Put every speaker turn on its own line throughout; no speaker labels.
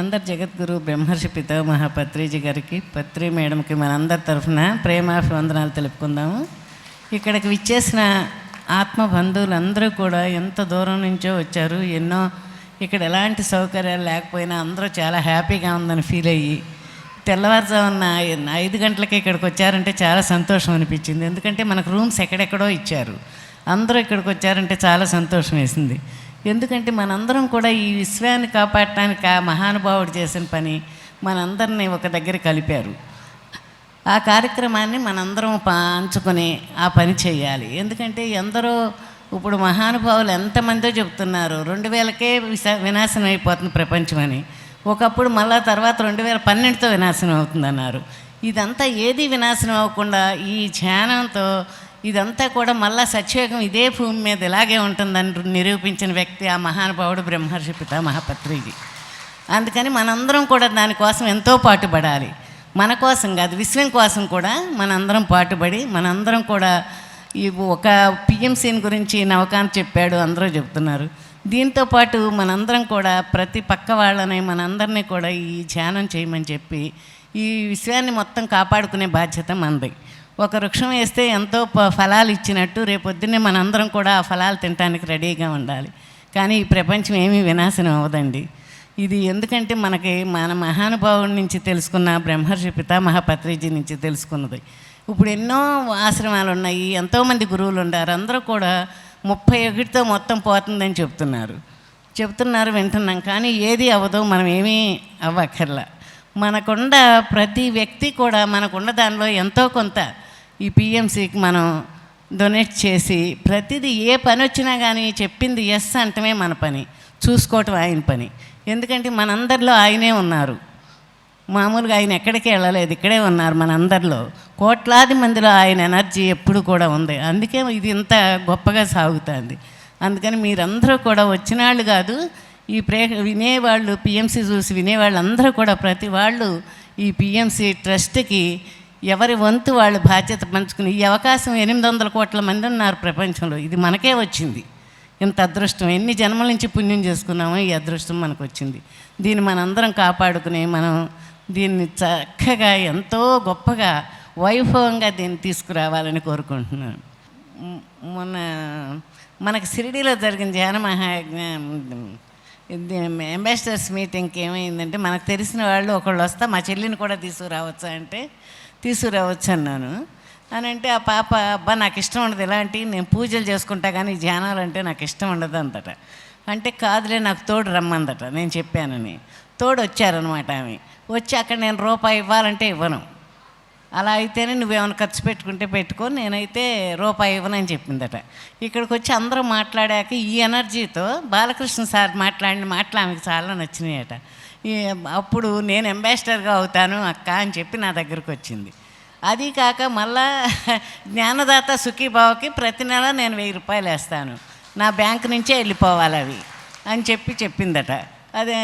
మనందరి జగద్గురు బ్రహ్మర్షి పితామహ పత్రిజీ గారికి, పత్రి మేడంకి మనందరి తరఫున ప్రేమాభివందనాలు తెలుపుకుందాము. ఇక్కడికి విచ్చేసిన ఆత్మ బంధువులందరూ కూడా ఎంత దూరం నుంచో వచ్చారు. ఎన్నో ఇక్కడ ఎలాంటి సౌకర్యాలు లేకపోయినా అందరూ చాలా హ్యాపీగా ఉందని ఫీల్ అయ్యి తెల్లవారుజామున 5 గంటలకి ఇక్కడికి వచ్చారంటే చాలా సంతోషం అనిపించింది. ఎందుకంటే మనకు రూమ్స్ ఎక్కడెక్కడో ఇచ్చారు, అందరూ ఇక్కడికి వచ్చారంటే చాలా సంతోషం వేసింది. ఎందుకంటే మనందరం కూడా ఈ విశ్వాన్ని కాపాడటానికి ఆ మహానుభావుడు చేసిన పని మనందరినీ ఒక దగ్గర కలిపారు. ఆ కార్యక్రమాన్ని మనందరం పంచుకొని ఆ పని చేయాలి. ఎందుకంటే ఎందరో ఇప్పుడు మహానుభావులు ఎంతమందో చెప్తున్నారు 2000కే వినాశనం అయిపోతుంది ప్రపంచం అని. ఒకప్పుడు మళ్ళా తర్వాత 2012తో వినాశనం అవుతుందన్నారు. ఇదంతా ఏది వినాశనం అవ్వకుండా ఈ ధ్యానంతో ఇదంతా కూడా మళ్ళా సత్యయుగం ఇదే భూమి మీద ఇలాగే ఉంటుందని నిరూపించిన వ్యక్తి ఆ మహానుభావుడు బ్రహ్మర్షి పితామహ పత్రిజీ. అందుకని మనందరం కూడా దానికోసం ఎంతో పాటుపడాలి. మన కోసం కాదు, విశ్వం కోసం కూడా మనందరం పాటుపడి మనందరం కూడా ఈ ఒక పిఎంసీని గురించి నవకాంత్ చెప్పాడు, అందరూ చెప్తున్నారు. దీంతోపాటు మనందరం కూడా ప్రతి పక్క వాళ్ళని మనందరినీ కూడా ఈ ధ్యానం చేయమని చెప్పి ఈ విశ్వాన్ని మొత్తం కాపాడుకునే బాధ్యత మనది. ఒక వృక్షం వేస్తే ఎంతో ఫలాలు ఇచ్చినట్టు రేపొద్దున్నే మనందరం కూడా ఆ ఫలాలు తినడానికి రెడీగా ఉండాలి. కానీ ఈ ప్రపంచం ఏమీ వినాశనం అవ్వదండి. ఇది ఎందుకంటే మనకి మన మహానుభావుడి నుంచి తెలుసుకున్న బ్రహ్మర్షి పితామహ పత్రిజీ నుంచి తెలుసుకున్నది. ఇప్పుడు ఎన్నో ఆశ్రమాలు ఉన్నాయి, ఎంతోమంది గురువులు ఉన్నారు. అందరూ కూడా 31తో మొత్తం పోతుందని చెప్తున్నారు వింటున్నాం. కానీ ఏది అవ్వదు, మనం ఏమీ అవ్వక్కర్లా. మనకున్న ప్రతి వ్యక్తి కూడా మనకున్న దానిలో ఎంతో కొంత ఈ పిఎంసీకి మనం డొనేట్ చేసి ప్రతిదీ ఏ పని వచ్చినా కానీ చెప్పింది ఎస్ అంటమే మన పని, చూసుకోవటం ఆయన పని. ఎందుకంటే మనందరిలో ఆయనే ఉన్నారు. మామూలుగా ఆయన ఎక్కడికి వెళ్ళలేదు, ఇక్కడే ఉన్నారు మనందరిలో. కోట్లాది మందిలో ఆయన ఎనర్జీ ఎప్పుడు కూడా ఉంది. అందుకే ఇది ఇంత గొప్పగా సాగుతుంది. అందుకని మీరందరూ కూడా వచ్చిన వాళ్ళు కాదు, ఈ వినేవాళ్ళు, పిఎంసీ చూసి వినేవాళ్ళు అందరూ కూడా ప్రతి వాళ్ళు ఈ పిఎంసీ ట్రస్ట్కి ఎవరి వంతు వాళ్ళు బాధ్యత పంచుకుని ఈ అవకాశం 800 కోట్ల మంది ఉన్నారు ప్రపంచంలో. ఇది మనకే వచ్చింది ఇంత అదృష్టం. ఎన్ని జన్మల నుంచి పుణ్యం చేసుకున్నామో ఈ అదృష్టం మనకు వచ్చింది. దీన్ని మనందరం కాపాడుకుని మనం దీన్ని చక్కగా ఎంతో గొప్పగా వైభవంగా దీన్ని తీసుకురావాలని కోరుకుంటున్నాను. మొన్న మనకు షిరిడీలో జరిగిన ధ్యాన అంబాసిడర్స్ మీటింగ్కి ఏమైందంటే, మనకు తెలిసిన వాళ్ళు ఒకళ్ళు వస్తా మా చెల్లిని కూడా తీసుకురావచ్చా అంటే తీసుకురావచ్చు అన్నాను. అని అంటే ఆ పాప, అబ్బా నాకు ఇష్టం ఉండదు ఇలాంటి, నేను పూజలు చేసుకుంటా కానీ ధ్యానాలు అంటే నాకు ఇష్టం ఉండదు అందట. అంటే కాదులే నాకు తోడు రమ్మందట. నేను చెప్పానని తోడు వచ్చారనమాట. ఆమె వచ్చి అక్కడ నేను రూపాయి ఇవ్వాలంటే ఇవ్వను, అలా అయితేనే నువ్వేమైనా ఖర్చు పెట్టుకుంటే పెట్టుకో, నేనైతే రూపాయి ఇవ్వనని చెప్పిందట. ఇక్కడికి వచ్చి అందరూ మాట్లాడాక ఈ ఎనర్జీతో బాలకృష్ణ సార్ మాట్లాడిన మాటలు ఆమెకు చాలా నచ్చినాయట. అప్పుడు నేను అంబాసిడర్గా అవుతాను అక్క అని చెప్పి నా దగ్గరకు వచ్చింది. అది కాక మళ్ళా జ్ఞానదాత సుఖీభావకి ప్రతి నెల నేను 1000 రూపాయలు వేస్తాను, నా బ్యాంకు నుంచే వెళ్ళిపోవాలి అవి అని చెప్పిందట. అదే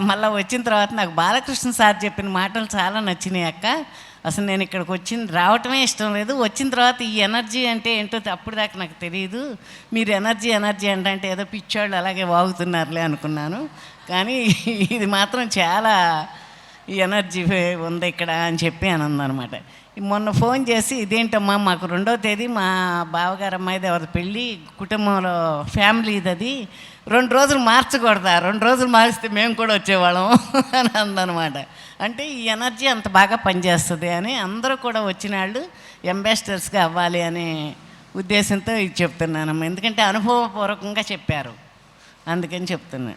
మళ్ళీ వచ్చిన తర్వాత నాకు బాలకృష్ణ సార్ చెప్పిన మాటలు చాలా నచ్చినాయి అక్క, అసలు నేను ఇక్కడికి రావటమే ఇష్టం లేదు, వచ్చిన తర్వాత ఈ ఎనర్జీ అంటే ఏంటో అప్పుడు దాకా నాకు తెలియదు, మీరు ఎనర్జీ అంటే ఏదో పిచ్చోళ్ళు అలాగే వాగుతున్నారులే అనుకున్నాను, కానీ ఇది మాత్రం చాలా ఈ ఎనర్జీ ఉంది ఇక్కడ అని చెప్పి అని అందనమాట. మొన్న ఫోన్ చేసి ఇదేంటమ్మా మాకు 2వ తేదీ మా బావగారు అమ్మాయిది ఎవరి పెళ్ళి, కుటుంబంలో ఫ్యామిలీది, అది 2 రోజులు మార్చకూడదా, 2 రోజులు మారిస్తే మేము కూడా వచ్చేవాళ్ళం అని అందనమాట. అంటే ఈ ఎనర్జీ అంత బాగా పనిచేస్తుంది అని అందరూ కూడా వచ్చిన వాళ్ళు అంబాసిడర్స్గా అవ్వాలి అనే ఉద్దేశంతో ఇది చెప్తున్నానమ్మా. ఎందుకంటే అనుభవపూర్వకంగా చెప్పారు, అందుకని చెప్తున్నా.